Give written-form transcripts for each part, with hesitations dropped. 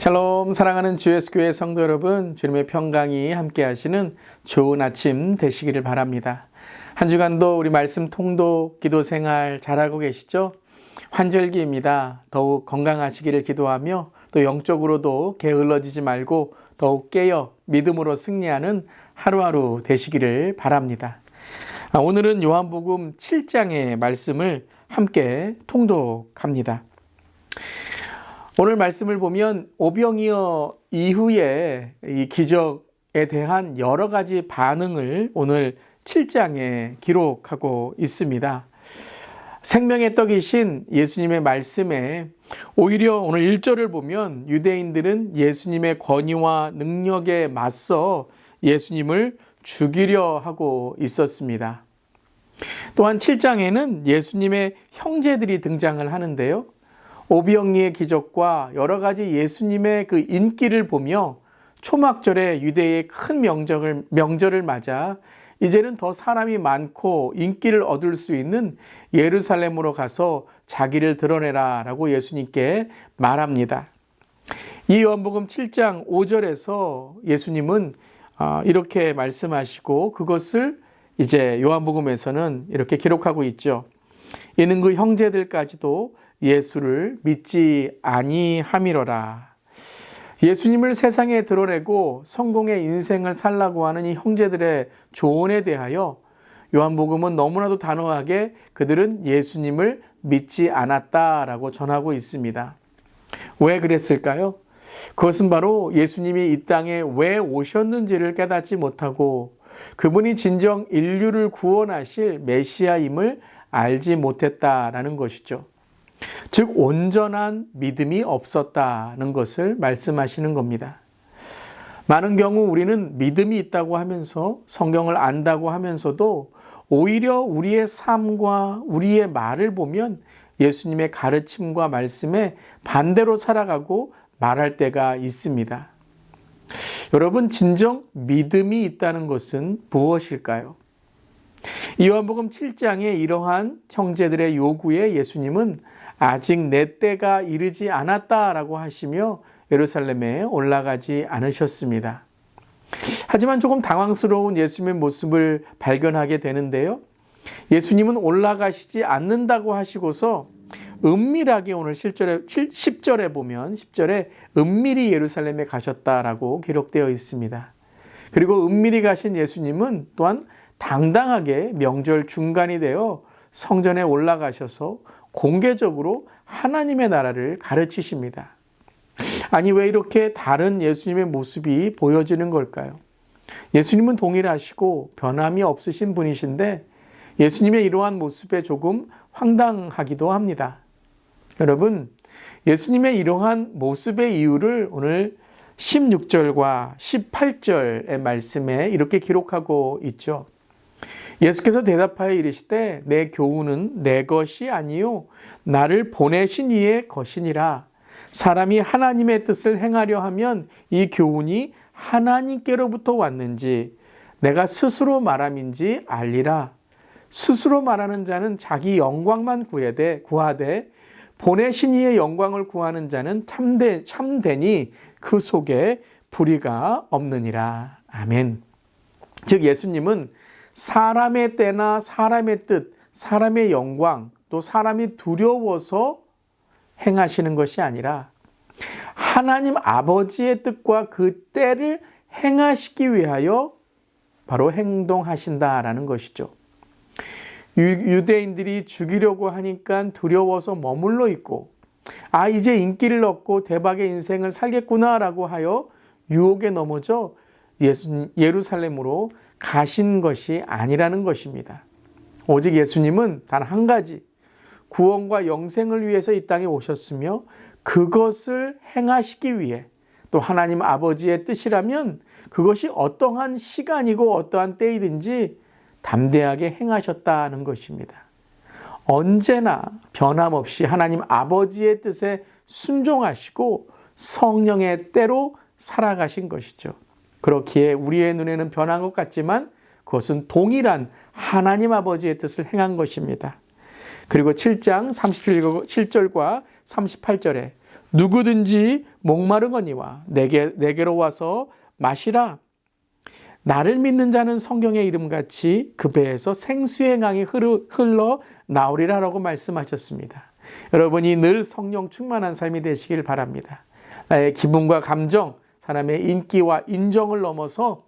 샬롬, 사랑하는 주 예수 교회 성도 여러분, 주님의 평강이 함께 하시는 좋은 아침 되시기를 바랍니다. 한 주간도 우리 말씀 통독, 기도 생활 잘하고 계시죠? 환절기입니다. 더욱 건강하시기를 기도하며 또 영적으로도 게을러지지 말고 더욱 깨어 믿음으로 승리하는 하루하루 되시기를 바랍니다. 오늘은 요한복음 7장의 말씀을 함께 통독합니다. 오늘 말씀을 보면 오병이어 이후에 이 기적에 대한 여러 가지 반응을 오늘 7장에 기록하고 있습니다. 생명의 떡이신 예수님의 말씀에 오히려 오늘 1절을 보면 유대인들은 예수님의 권위와 능력에 맞서 예수님을 죽이려 하고 있었습니다. 또한 7장에는 예수님의 형제들이 등장을 하는데요. 오병이의 기적과 여러 가지 예수님의 그 인기를 보며 초막절에 유대의 큰 명절을 맞아 이제는 더 사람이 많고 인기를 얻을 수 있는 예루살렘으로 가서 자기를 드러내라 라고 예수님께 말합니다. 이 요한복음 7장 5절에서 예수님은 이렇게 말씀하시고 그것을 이제 요한복음에서는 이렇게 기록하고 있죠. 이는 그 형제들까지도 예수를 믿지 아니함이로라. 예수님을 세상에 드러내고 성공의 인생을 살라고 하는 이 형제들의 조언에 대하여 요한복음은 너무나도 단호하게 그들은 예수님을 믿지 않았다라고 전하고 있습니다. 왜 그랬을까요? 그것은 바로 예수님이 이 땅에 왜 오셨는지를 깨닫지 못하고 그분이 진정 인류를 구원하실 메시아임을 알지 못했다라는 것이죠. 즉 온전한 믿음이 없었다는 것을 말씀하시는 겁니다. 많은 경우 우리는 믿음이 있다고 하면서 성경을 안다고 하면서도 오히려 우리의 삶과 우리의 말을 보면 예수님의 가르침과 말씀에 반대로 살아가고 말할 때가 있습니다. 여러분, 진정 믿음이 있다는 것은 무엇일까요? 요한복음 7장에 이러한 형제들의 요구에 예수님은 아직 내 때가 이르지 않았다라고 하시며 예루살렘에 올라가지 않으셨습니다. 하지만 조금 당황스러운 예수님의 모습을 발견하게 되는데요. 예수님은 올라가시지 않는다고 하시고서 은밀하게 오늘 10절에 보면 10절에 은밀히 예루살렘에 가셨다라고 기록되어 있습니다. 그리고 은밀히 가신 예수님은 또한 당당하게 명절 중간이 되어 성전에 올라가셔서 공개적으로 하나님의 나라를 가르치십니다. 아니, 왜 이렇게 다른 예수님의 모습이 보여지는 걸까요? 예수님은 동일하시고 변함이 없으신 분이신데 예수님의 이러한 모습에 조금 황당하기도 합니다. 여러분, 예수님의 이러한 모습의 이유를 오늘 16절과 18절의 말씀에 이렇게 기록하고 있죠. 예수께서 대답하여 이르시되 내 교훈은 내 것이 아니요 나를 보내신 이의 것이니라. 사람이 하나님의 뜻을 행하려 하면 이 교훈이 하나님께로부터 왔는지 내가 스스로 말함인지 알리라. 스스로 말하는 자는 자기 영광만 구하되 보내신 이의 영광을 구하는 자는 참되니 그 속에 불의가 없느니라. 아멘. 즉 예수님은 사람의 때나 사람의 뜻, 사람의 영광, 또 사람이 두려워서 행하시는 것이 아니라 하나님 아버지의 뜻과 그 때를 행하시기 위하여 바로 행동하신다라는 것이죠. 유대인들이 죽이려고 하니까 두려워서 머물러 있고 이제 인기를 얻고 대박의 인생을 살겠구나라고 하여 유혹에 넘어져 예루살렘으로 가신 것이 아니라는 것입니다. 오직 예수님은 단 한 가지 구원과 영생을 위해서 이 땅에 오셨으며 그것을 행하시기 위해 또 하나님 아버지의 뜻이라면 그것이 어떠한 시간이고 어떠한 때이든지 담대하게 행하셨다는 것입니다. 언제나 변함없이 하나님 아버지의 뜻에 순종하시고 성령의 때로 살아가신 것이죠. 그렇기에 우리의 눈에는 변한 것 같지만 그것은 동일한 하나님 아버지의 뜻을 행한 것입니다. 그리고 7장 37절과 38절에 누구든지 목마르거니와 내게로 와서 마시라. 나를 믿는 자는 성경의 이름같이 그 배에서 생수의 강이 흘러 나오리라라고 말씀하셨습니다. 여러분이 늘 성령 충만한 삶이 되시길 바랍니다. 나의 기분과 감정, 사람의 인기와 인정을 넘어서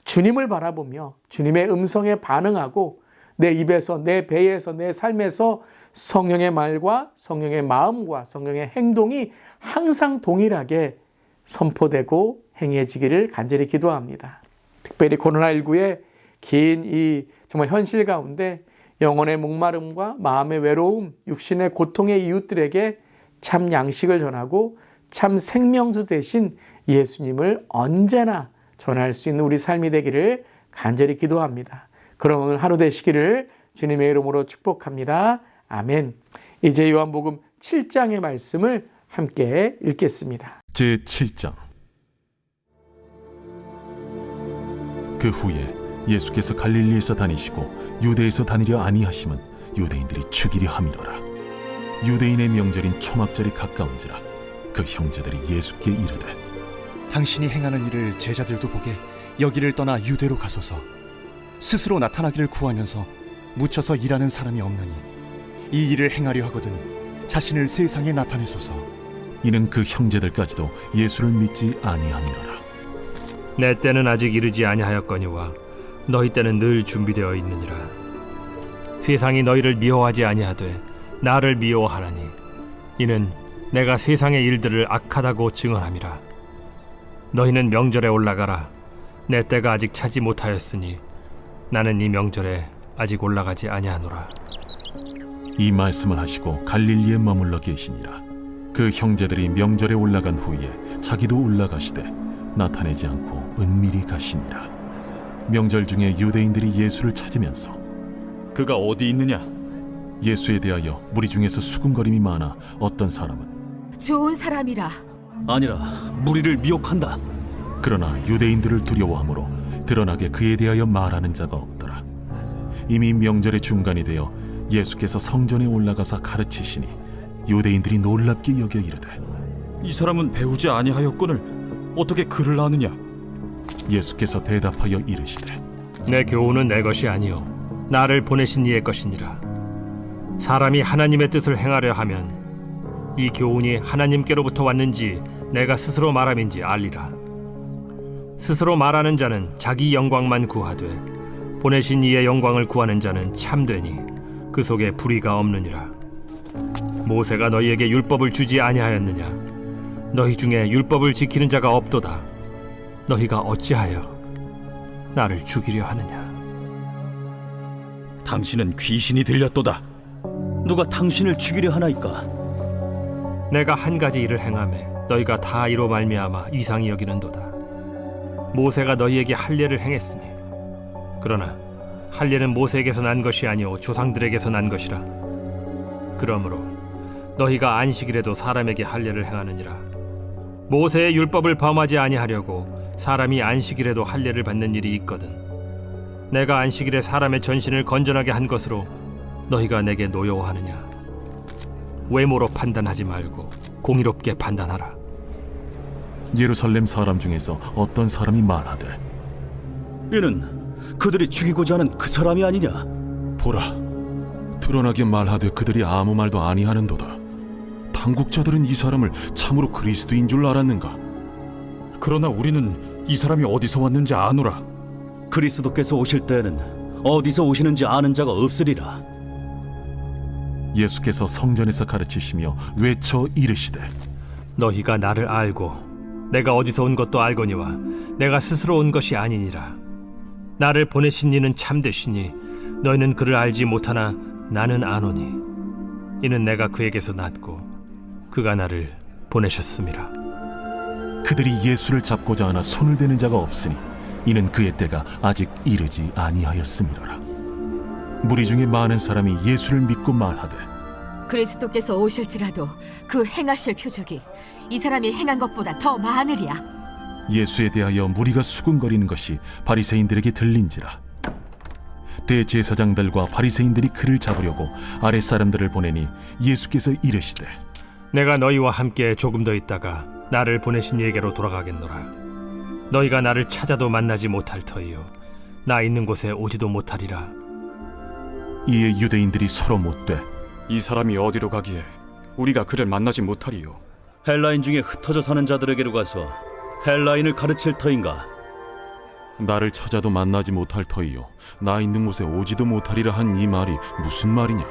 주님을 바라보며 주님의 음성에 반응하고 내 입에서, 내 배에서, 내 삶에서 성령의 말과 성령의 마음과 성령의 행동이 항상 동일하게 선포되고 행해지기를 간절히 기도합니다. 특별히 코로나19의 긴 이 정말 현실 가운데 영혼의 목마름과 마음의 외로움, 육신의 고통의 이웃들에게 참 양식을 전하고 참 생명수 대신 예수님을 언제나 전할 수 있는 우리 삶이 되기를 간절히 기도합니다. 그런 오늘 하루 되시기를 주님의 이름으로 축복합니다. 아멘. 이제 요한복음 7장의 말씀을 함께 읽겠습니다. 제7장. 그 후에 예수께서 갈릴리에서 다니시고 유대에서 다니려 아니하심은 유대인들이 죽이려 함이로라. 유대인의 명절인 초막절이 가까운지라 그 형제들이 예수께 이르되 당신이 행하는 일을 제자들도 보게 여기를 떠나 유대로 가소서. 스스로 나타나기를 구하면서 묻혀서 일하는 사람이 없나니 이 일을 행하려 하거든 자신을 세상에 나타내소서. 이는 그 형제들까지도 예수를 믿지 아니함이로라. 내 때는 아직 이르지 아니하였거니와 너희 때는 늘 준비되어 있느니라. 세상이 너희를 미워하지 아니하되 나를 미워하나니 이는 내가 세상의 일들을 악하다고 증언함이라. 너희는 명절에 올라가라. 내 때가 아직 차지 못하였으니 나는 이 명절에 아직 올라가지 아니하노라. 이 말씀을 하시고 갈릴리에 머물러 계시니라. 그 형제들이 명절에 올라간 후에 자기도 올라가시되 나타내지 않고 은밀히 가시니라. 명절 중에 유대인들이 예수를 찾으면서 그가 어디 있느냐? 예수에 대하여 무리 중에서 수군거림이 많아 어떤 사람은 좋은 사람이라. 아니라 무리를 미혹한다. 그러나 유대인들을 두려워하므로 드러나게 그에 대하여 말하는 자가 없더라. 이미 명절의 중간이 되어 예수께서 성전에 올라가사 가르치시니 유대인들이 놀랍게 여겨 이르되 이 사람은 배우지 아니하였거늘 어떻게 글을 아느냐? 예수께서 대답하여 이르시되 내 교훈은 내 것이 아니요 나를 보내신 이의 것이니라. 사람이 하나님의 뜻을 행하려 하면 이 교훈이 하나님께로부터 왔는지 내가 스스로 말함인지 알리라. 스스로 말하는 자는 자기 영광만 구하되 보내신 이의 영광을 구하는 자는 참되니 그 속에 불의가 없느니라. 모세가 너희에게 율법을 주지 아니하였느냐? 너희 중에 율법을 지키는 자가 없도다. 너희가 어찌하여 나를 죽이려 하느냐? 당신은 귀신이 들렸도다. 누가 당신을 죽이려 하나이까? 내가 한 가지 일을 행하매 너희가 다 이로 말미암아 이상히 여기는도다. 모세가 너희에게 할례를 행했으니 그러나 할례는 모세에게서 난 것이 아니오 조상들에게서 난 것이라. 그러므로 너희가 안식일에도 사람에게 할례를 행하느니라. 모세의 율법을 범하지 아니하려고 사람이 안식일에도 할례를 받는 일이 있거든. 내가 안식일에 사람의 전신을 건전하게 한 것으로 너희가 내게 노여워하느냐? 외모로 판단하지 말고 공의롭게 판단하라. 예루살렘 사람 중에서 어떤 사람이 말하되 이는 그들이 죽이고자 하는 그 사람이 아니냐? 보라, 드러나게 말하되 그들이 아무 말도 아니하는도다. 당국자들은 이 사람을 참으로 그리스도인 줄 알았는가? 그러나 우리는 이 사람이 어디서 왔는지 아노라. 그리스도께서 오실 때에는 어디서 오시는지 아는 자가 없으리라. 예수께서 성전에서 가르치시며 외쳐 이르시되 너희가 나를 알고 내가 어디서 온 것도 알거니와 내가 스스로 온 것이 아니니라. 나를 보내신 이는 참되시니 너희는 그를 알지 못하나 나는 아노니 이는 내가 그에게서 났고 그가 나를 보내셨음이라. 그들이 예수를 잡고자 하나 손을 대는 자가 없으니 이는 그의 때가 아직 이르지 아니하였음이로라. 무리 중에 많은 사람이 예수를 믿고 말하되 그리스도께서 오실지라도 그 행하실 표적이 이 사람이 행한 것보다 더 많으리야. 예수에 대하여 무리가 수군거리는 것이 바리새인들에게 들린지라. 대제사장들과 바리새인들이 그를 잡으려고 아랫사람들을 보내니 예수께서 이르시되 내가 너희와 함께 조금 더 있다가 나를 보내신 이에게로 돌아가겠노라. 너희가 나를 찾아도 만나지 못할 터이요 나 있는 곳에 오지도 못하리라. 이에 유대인들이 서로 묻되 이 사람이 어디로 가기에 우리가 그를 만나지 못하리요? 헬라인 중에 흩어져 사는 자들에게로 가서 헬라인을 가르칠 터인가? 나를 찾아도 만나지 못할 터이요 나 있는 곳에 오지도 못하리라 한 이 말이 무슨 말이냐?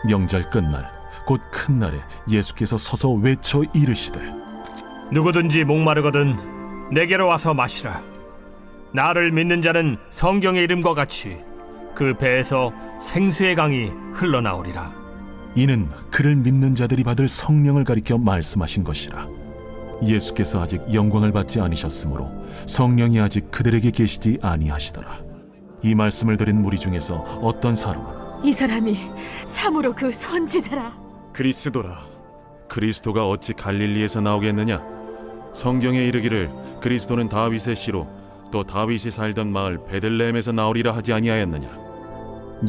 명절 끝날 곧 큰 날에 예수께서 서서 외쳐 이르시되 누구든지 목마르거든 내게로 와서 마시라. 나를 믿는 자는 성경의 이름과 같이 그 배에서 생수의 강이 흘러나오리라. 이는 그를 믿는 자들이 받을 성령을 가리켜 말씀하신 것이라. 예수께서 아직 영광을 받지 아니셨으므로 성령이 아직 그들에게 계시지 아니하시더라. 이 말씀을 들은 무리 중에서 어떤 사람은 이 사람이 참으로 그 선지자라. 그리스도라. 그리스도가 어찌 갈릴리에서 나오겠느냐? 성경에 이르기를 그리스도는 다윗의 씨로 또 다윗이 살던 마을 베들레헴에서 나오리라 하지 아니하였느냐?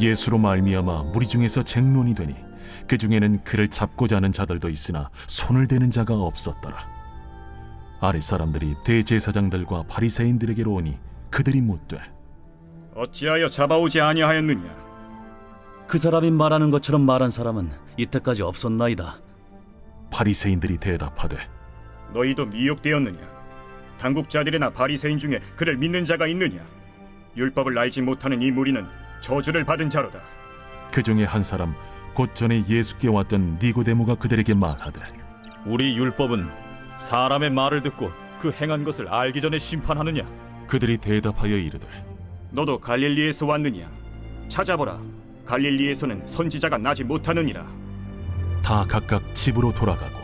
예수로 말미암아 무리 중에서 쟁론이 되니 그 중에는 그를 잡고자 하는 자들도 있으나 손을 대는 자가 없었더라. 아랫 사람들이 대제사장들과 바리새인들에게로 오니 그들이 묻되 어찌하여 잡아오지 아니하였느냐? 그 사람이 말하는 것처럼 말한 사람은 이때까지 없었나이다. 바리새인들이 대답하되 너희도 미혹되었느냐? 당국자들이나 바리새인 중에 그를 믿는 자가 있느냐? 율법을 알지 못하는 이 무리는 저주를 받은 자로다. 그 중에 한 사람 곧 전에 예수께 왔던 니고데모가 그들에게 말하되 우리 율법은 사람의 말을 듣고 그 행한 것을 알기 전에 심판하느냐? 그들이 대답하여 이르되 너도 갈릴리에서 왔느냐? 찾아보라. 갈릴리에서는 선지자가 나지 못하느니라. 다 각각 집으로 돌아가고